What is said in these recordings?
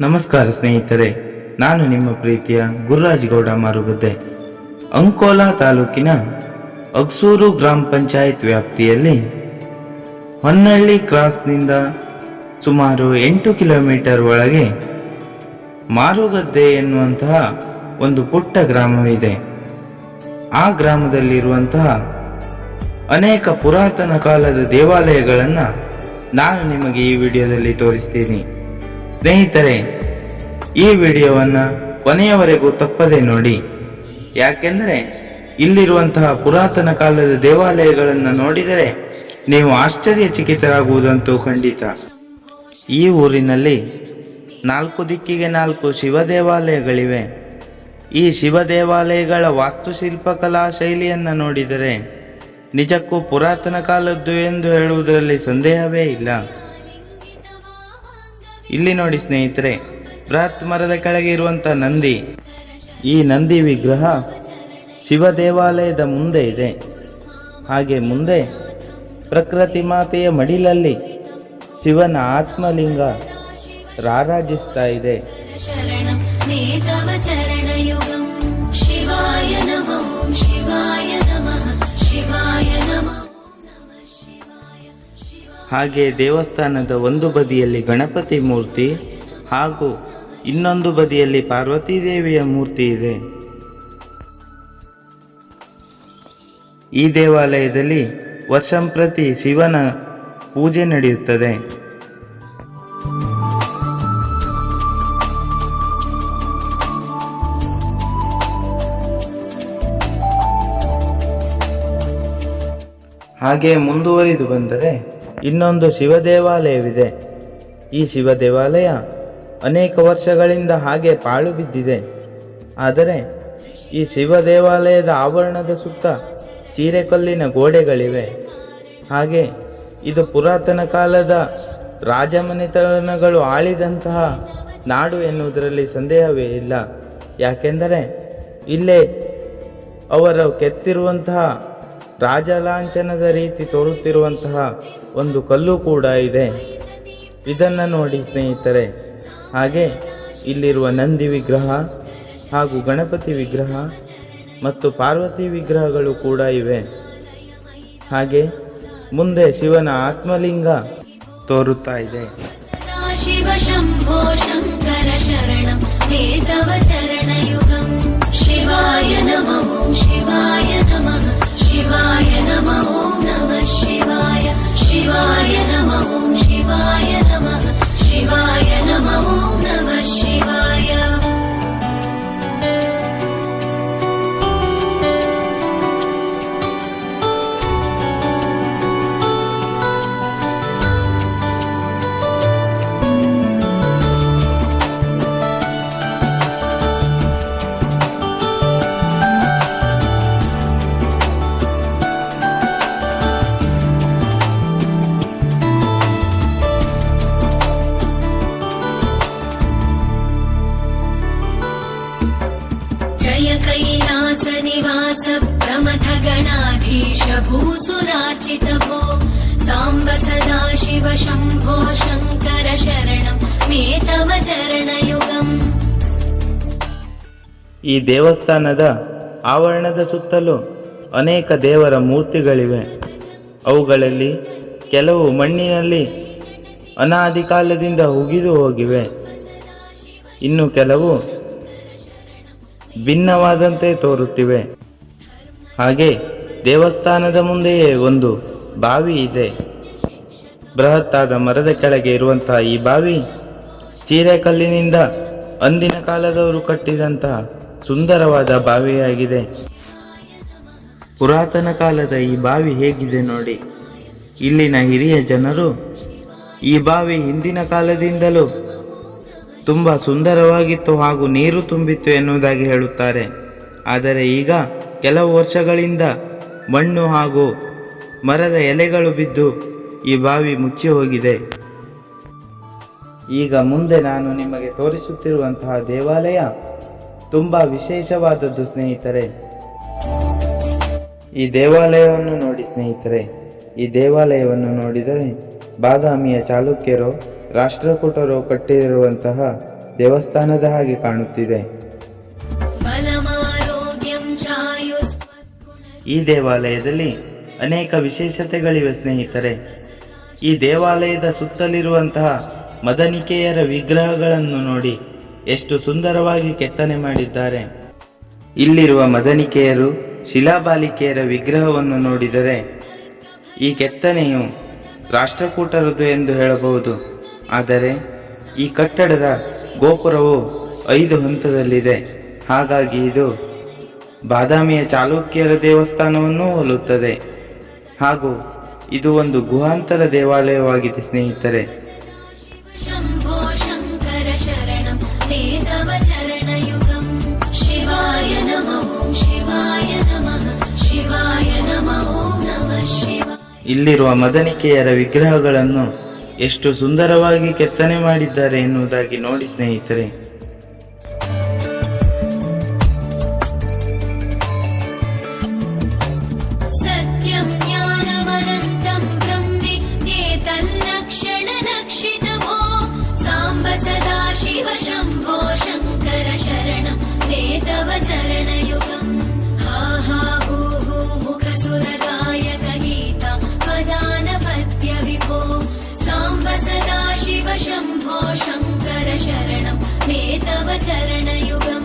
ನಮಸ್ಕಾರ ಸ್ನೇಹಿತರೆ, ನಾನು ನಿಮ್ಮ ಪ್ರೀತಿಯ ಗುರುರಾಜ್ ಗೌಡ ಮಾರುಗದ್ದೆ. ಅಂಕೋಲಾ ತಾಲೂಕಿನ ಅಗಸೂರು ಗ್ರಾಮ ಪಂಚಾಯತ್ ವ್ಯಾಪ್ತಿಯಲ್ಲಿ ಹೊನ್ನಳ್ಳಿ ಕ್ರಾಸ್ನಿಂದ ಸುಮಾರು 8 ಕಿಲೋಮೀಟರ್ ಒಳಗೆ ಮಾರುಗದ್ದೆ ಎನ್ನುವಂತಹ ಒಂದು ಪುಟ್ಟ ಗ್ರಾಮವಿದೆ. ಆ ಗ್ರಾಮದಲ್ಲಿರುವಂತಹ ಅನೇಕ ಪುರಾತನ ಕಾಲದ ದೇವಾಲಯಗಳನ್ನು ನಾನು ನಿಮಗೆ ಈ ವಿಡಿಯೋದಲ್ಲಿ ತೋರಿಸ್ತೀನಿ. ಸ್ನೇಹಿತರೆ, ಈ ವಿಡಿಯೋವನ್ನು ಕೊನೆಯವರೆಗೂ ತಪ್ಪದೆ ನೋಡಿ. ಯಾಕೆಂದರೆ ಇಲ್ಲಿರುವಂತಹ ಪುರಾತನ ಕಾಲದ ದೇವಾಲಯಗಳನ್ನು ನೋಡಿದರೆ ನೀವು ಆಶ್ಚರ್ಯಚಕಿತರಾಗುವುದಂತೂ ಖಂಡಿತ. ಈ ಊರಿನಲ್ಲಿ 4 ದಿಕ್ಕಿಗೆ 4 ಶಿವ ದೇವಾಲಯಗಳಿವೆ. ಈ ಶಿವ ದೇವಾಲಯಗಳ ವಾಸ್ತುಶಿಲ್ಪಕಲಾ ಶೈಲಿಯನ್ನು ನೋಡಿದರೆ ನಿಜಕ್ಕೂ ಪುರಾತನ ಕಾಲದ್ದು ಎಂದು ಹೇಳುವುದರಲ್ಲಿ ಸಂದೇಹವೇ ಇಲ್ಲ. ಇಲ್ಲಿ ನೋಡಿ ಸ್ನೇಹಿತರೆ, ಬೃಹತ್ ಮರದ ಕೆಳಗೆ ಇರುವಂಥ ನಂದಿ. ಈ ನಂದಿ ವಿಗ್ರಹ ಶಿವ ದೇವಾಲಯದ ಮುಂದೆ ಇದೆ. ಹಾಗೆ ಮುಂದೆ ಪ್ರಕೃತಿ ಮಾತೆಯ ಮಡಿಲಲ್ಲಿ ಶಿವನ ಆತ್ಮಲಿಂಗ ರಾರಾಜಿಸ್ತಾ ಇದೆ. ಹಾಗೆ ದೇವಸ್ಥಾನದ ಒಂದು ಬದಿಯಲ್ಲಿ ಗಣಪತಿ ಮೂರ್ತಿ ಹಾಗೂ ಇನ್ನೊಂದು ಬದಿಯಲ್ಲಿ ಪಾರ್ವತೀ ದೇವಿಯ ಮೂರ್ತಿ ಇದೆ. ಈ ದೇವಾಲಯದಲ್ಲಿ ವರ್ಷಂಪ್ರತಿ ಶಿವನ ಪೂಜೆ ನಡೆಯುತ್ತದೆ. ಹಾಗೆ ಮುಂದುವರಿದು ಬಂದರೆ ಇನ್ನೊಂದು ಶಿವ ದೇವಾಲಯವಿದೆ. ಈ ಶಿವ ದೇವಾಲಯ ಅನೇಕ ವರ್ಷಗಳಿಂದ ಹಾಗೆ ಪಾಳು ಬಿದ್ದಿದೆ. ಆದರೆ ಈ ಶಿವ ದೇವಾಲಯದ ಆವರಣದ ಸುತ್ತ ಚೀರೆಕಲ್ಲಿನ ಗೋಡೆಗಳಿವೆ. ಹಾಗೆ ಇದು ಪುರಾತನ ಕಾಲದ ರಾಜಮನೆತನಗಳು ಆಳಿದಂತಹ ನಾಡು ಎನ್ನುವುದರಲ್ಲಿ ಸಂದೇಹವೇ ಇಲ್ಲ. ಯಾಕೆಂದರೆ ಇಲ್ಲೇ ಅವರು ಕೆತ್ತಿರುವಂತಹ ರಾಜಲಾಂಛನದ ರೀತಿ ತೋರುತ್ತಿರುವಂತಹ ಒಂದು ಕಲ್ಲು ಕೂಡ ಇದೆ. ಇದನ್ನು ನೋಡಿ ಸ್ನೇಹಿತರೆ. ಹಾಗೆ ಇಲ್ಲಿರುವ ನಂದಿ ವಿಗ್ರಹ ಹಾಗೂ ಗಣಪತಿ ವಿಗ್ರಹ ಮತ್ತು ಪಾರ್ವತಿ ವಿಗ್ರಹಗಳು ಕೂಡ ಇವೆ. ಹಾಗೆ ಮುಂದೆ ಶಿವನ ಆತ್ಮಲಿಂಗ ತೋರುತ್ತಾ ಇದೆ. ಶಿವ ಶಂಭೋ ಶಂಕರ ಶರಣಂ ವೇದವ ಚರಣಯುಗಂ ಶಿವಾಯ ನಮಃ ಶಿವಾಯ ನಮಃ ಶಿವಾಯ ನಮಃ ಓಂ ನಮಃ ಶಿವಾಯ ಶಿವಾಯ ನಮಃ ಓಂ ಶಿವಾಯ ನಮಃ ಶಿವಾಯ ನಮಃ ಓಂ ನಮಃ ಶಿವಾಯ. कैलास निवास प्रमथ गणाधीश भूसुराचित भो सांब सदा शिव शंभो शंकर शरणं मे तव चरणयुगम्. ಈ ದೇವಸ್ಥಾನದ ಆವರಣದ ಸುತ್ತಲೂ ಅನೇಕ ದೇವರ ಮೂರ್ತಿಗಳಿವೆ. ಅವುಗಳಲ್ಲಿ ಕೆಲವು ಮಣ್ಣಿನಲ್ಲಿ ಅನಾದಿ ಕಾಲದಿಂದ ಹುಗಿದು ಹೋಗಿವೆ. ಇನ್ನು ಕೆಲವು ಭಿನ್ನವಾದಂತೆ ತೋರುತ್ತಿವೆ. ಹಾಗೆ ದೇವಸ್ಥಾನದ ಮುಂದೆಯೇ ಒಂದು ಬಾವಿ ಇದೆ. ಬೃಹತ್ತಾದ ಮರದ ಕೆಳಗೆ ಇರುವಂತಹ ಈ ಬಾವಿ ಚೀರೆಕಲ್ಲಿನಿಂದ ಅಂದಿನ ಕಾಲದವರು ಕಟ್ಟಿದಂತಹ ಸುಂದರವಾದ ಬಾವಿಯಾಗಿದೆ. ಪುರಾತನ ಕಾಲದ ಈ ಬಾವಿ ಹೇಗಿದೆ ನೋಡಿ. ಇಲ್ಲಿನ ಹಿರಿಯ ಜನರು ಈ ಬಾವಿ ಹಿಂದಿನ ಕಾಲದಿಂದಲೂ ತುಂಬ ಸುಂದರವಾಗಿತ್ತು ಹಾಗೂ ನೀರು ತುಂಬಿತ್ತು ಎನ್ನುವುದಾಗಿ ಹೇಳುತ್ತಾರೆ. ಆದರೆ ಈಗ ಕೆಲವು ವರ್ಷಗಳಿಂದ ಮಣ್ಣು ಹಾಗೂ ಮರದ ಎಲೆಗಳು ಬಿದ್ದು ಈ ಬಾವಿ ಮುಚ್ಚಿ ಹೋಗಿದೆ. ಈಗ ಮುಂದೆ ನಾನು ನಿಮಗೆ ತೋರಿಸುತ್ತಿರುವಂತಹ ದೇವಾಲಯ ತುಂಬ ವಿಶೇಷವಾದದ್ದು ಸ್ನೇಹಿತರೆ. ಈ ದೇವಾಲಯವನ್ನು ನೋಡಿ ಸ್ನೇಹಿತರೆ. ಈ ದೇವಾಲಯವನ್ನು ನೋಡಿದರೆ ಬಾದಾಮಿಯ ಚಾಲುಕ್ಯರು ರಾಷ್ಟ್ರಕೂಟರು ಕಟ್ಟಿರುವಂತಹ ದೇವಸ್ಥಾನದ ಹಾಗೆ ಕಾಣುತ್ತಿದೆ. ಈ ದೇವಾಲಯದಲ್ಲಿ ಅನೇಕ ವಿಶೇಷತೆಗಳಿವೆ ಸ್ನೇಹಿತರೆ. ಈ ದೇವಾಲಯದ ಸುತ್ತಲಿರುವಂತಹ ಮದನಿಕೆಯರ ವಿಗ್ರಹಗಳನ್ನು ನೋಡಿ ಎಷ್ಟು ಸುಂದರವಾಗಿ ಕೆತ್ತನೆ ಮಾಡಿದ್ದಾರೆ. ಇಲ್ಲಿರುವ ಮದನಿಕೆಯರು ಶಿಲಾಬಾಲಿಕೆಯರ ವಿಗ್ರಹವನ್ನು ನೋಡಿದರೆ ಈ ಕೆತ್ತನೆಯು ರಾಷ್ಟ್ರಕೂಟರದು ಎಂದು ಹೇಳಬಹುದು. ಆದರೆ ಈ ಕಟ್ಟಡದ ಗೋಪುರವು 5 ಹಂತದಲ್ಲಿದೆ. ಹಾಗಾಗಿ ಇದು ಬಾದಾಮಿಯ ಚಾಲುಕ್ಯರ ದೇವಸ್ಥಾನವನ್ನೂ ಹೋಲುತ್ತದೆ. ಹಾಗೂ ಇದು ಒಂದು ಗುಹಾಂತರ ದೇವಾಲಯವಾಗಿದೆ ಸ್ನೇಹಿತರೆ. ಶಂಭೋ ಶಂಕರ ಶರಣಂ ವೇದವ ಚರಣಯುಗಂ ಶಿವಾಯ ನಮಃ ಶಿವಾಯ ನಮಃ ಶಿವಾಯ ನಮಃ ನಮಃ ಶಿವಾಯ. ಇಲ್ಲಿರುವ ಮದನಿಕೆಯರ ವಿಗ್ರಹಗಳನ್ನು ಎಷ್ಟು ಸುಂದರವಾಗಿ ಕೆತ್ತನೆ ಮಾಡಿದ್ದಾರೆ ಎನ್ನುವುದಾಗಿ ನೋಡಿ ಸ್ನೇಹಿತರೆ. ಸತ್ಯಂ ಜ್ಞಾನಮನಂತಂ ಬ್ರಹ್ಮೇತಲ್ಲಕ್ಷಣಲಕ್ಷಿತಮೋ ಸಾಂಬ ಸದಾ ಶಿವ ಶಂಭೋ ಶಂಕರ ಶರಣಂ ವೇದವ ಚರಣಯುಗಂ ಹಾ ಹಾ ಹೂ ಹೂ ಮುಖ ಸುರಗಾಯಕ ಗೀತ ಪದಾನ ಪದ್ಯ ವಿಭೋ ಸಾಂಬ ಸದಾ ಶಿವ ಶಂಭೋ ಶಂಕರ ಶರಣಂ ವೇದವ ಚರಣಯುಗಂ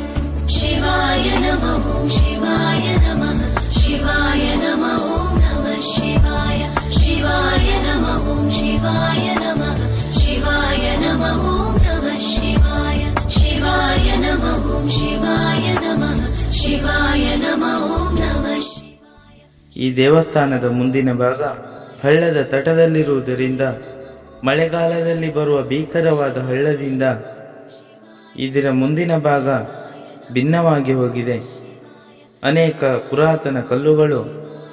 ಶಿವಾಯ ನಮಃ ಶಿವಾಯ ನಮಃ ಶಿವಾಯ ನಮಃ ನಮಃ ಶಿವಾಯ ಶಿವಾಯ ನಮಃ ಶಿವಾಯ ನಮಃ ಶಿವಾಯ ನಮಃ ನಮಃ ಶಿವಾಯ ಶಿವಾಯ ನಮಃ ಶಿವಾಯ ನಮಃ ಶಿವಾಯ ನಮಃ ನಮಃ ಶಿವಾಯ. ಈ ದೇವಸ್ಥಾನದ ಮುಂದಿನ ಭಾಗ ಹಳ್ಳದ ತಟದಲ್ಲಿರುವುದರಿಂದ ಮಳೆಗಾಲದಲ್ಲಿ ಬರುವ ಭೀಕರವಾದ ಹಳ್ಳದಿಂದ ಇದರ ಮುಂದಿನ ಭಾಗ ಭಿನ್ನವಾಗಿ ಹೋಗಿದೆ. ಅನೇಕ ಪುರಾತನ ಕಲ್ಲುಗಳು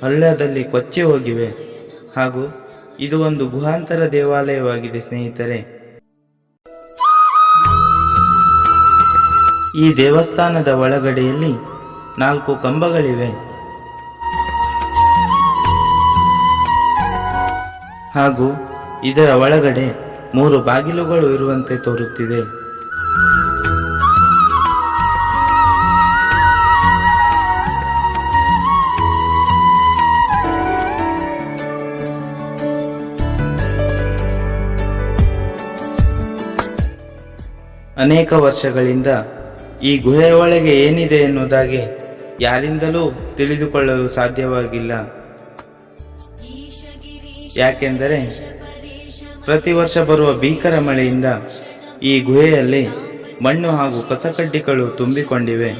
ಹಳ್ಳದಲ್ಲಿ ಕೊಚ್ಚಿ ಹೋಗಿವೆ. ಹಾಗೂ ಇದು ಒಂದು ಗುಹಾಂತರ ದೇವಾಲಯವಾಗಿದೆ ಸ್ನೇಹಿತರೆ. ಈ ದೇವಸ್ಥಾನದ ಒಳಗಡೆಯಲ್ಲಿ 4 ಕಂಬಗಳಿವೆ. ಹಾಗೂ ಇದರ ಒಳಗಡೆ 3 ಬಾಗಿಲುಗಳು ಇರುವಂತೆ ತೋರುತ್ತಿದೆ. ಅನೇಕ ವರ್ಷಗಳಿಂದ ಈ ಗುಹೆಯ ಒಳಗೆ ಏನಿದೆ ಎನ್ನುವುದಾಗಿ ಯಾರಿಂದಲೂ ತಿಳಿದುಕೊಳ್ಳಲು ಸಾಧ್ಯವಾಗಿಲ್ಲ. ಯಾಕೆಂದರೆ ಪ್ರತಿ ವರ್ಷ ಬರುವ ಭೀಕರ ಮಳೆಯಿಂದ ಈ ಗುಹೆಯಲ್ಲಿ ಮಣ್ಣು ಹಾಗೂ ಕಸಕಡ್ಡಿಗಳು ತುಂಬಿಕೊಂಡಿವೆ.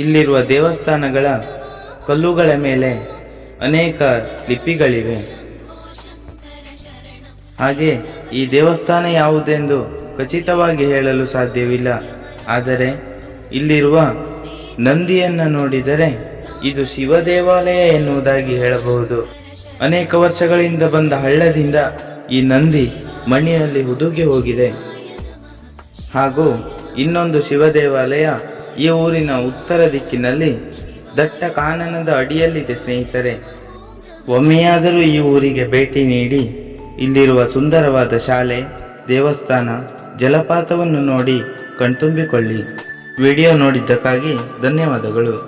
ಇಲ್ಲಿರುವ ದೇವಸ್ಥಾನಗಳ ಕಲ್ಲುಗಳ ಮೇಲೆ ಅನೇಕ ಲಿಪಿಗಳಿವೆ. ಹಾಗೆ ಈ ದೇವಸ್ಥಾನ ಯಾವುದೆಂದು ಖಚಿತವಾಗಿ ಹೇಳಲು ಸಾಧ್ಯವಿಲ್ಲ. ಆದರೆ ಇಲ್ಲಿರುವ ನಂದಿಯನ್ನು ನೋಡಿದರೆ ಇದು ಶಿವ ದೇವಾಲಯ ಎನ್ನುವುದಾಗಿ ಹೇಳಬಹುದು. ಅನೇಕ ವರ್ಷಗಳಿಂದ ಬಂದ ಹಳ್ಳದಿಂದ ಈ ನಂದಿ ಮಣ್ಣಿನಲ್ಲಿ ಹುದುಗಿ ಹೋಗಿದೆ. ಹಾಗೂ ಇನ್ನೊಂದು ಶಿವ ದೇವಾಲಯ ಈ ಊರಿನ ಉತ್ತರ ದಿಕ್ಕಿನಲ್ಲಿ ದಟ್ಟ ಕಾನನದ ಅಡಿಯಲ್ಲಿದೆ ಸ್ನೇಹಿತರೆ. ಒಮ್ಮೆಯಾದರೂ ಈ ಊರಿಗೆ ಭೇಟಿ ನೀಡಿ ಇಲ್ಲಿರುವ ಸುಂದರವಾದ ಶಾಲೆ, ದೇವಸ್ಥಾನ, ಜಲಪಾತವನ್ನು ನೋಡಿ ಕಣ್ತುಂಬಿಕೊಳ್ಳಿ. ವಿಡಿಯೋ ನೋಡಿದ್ದಕ್ಕಾಗಿ ಧನ್ಯವಾದಗಳು.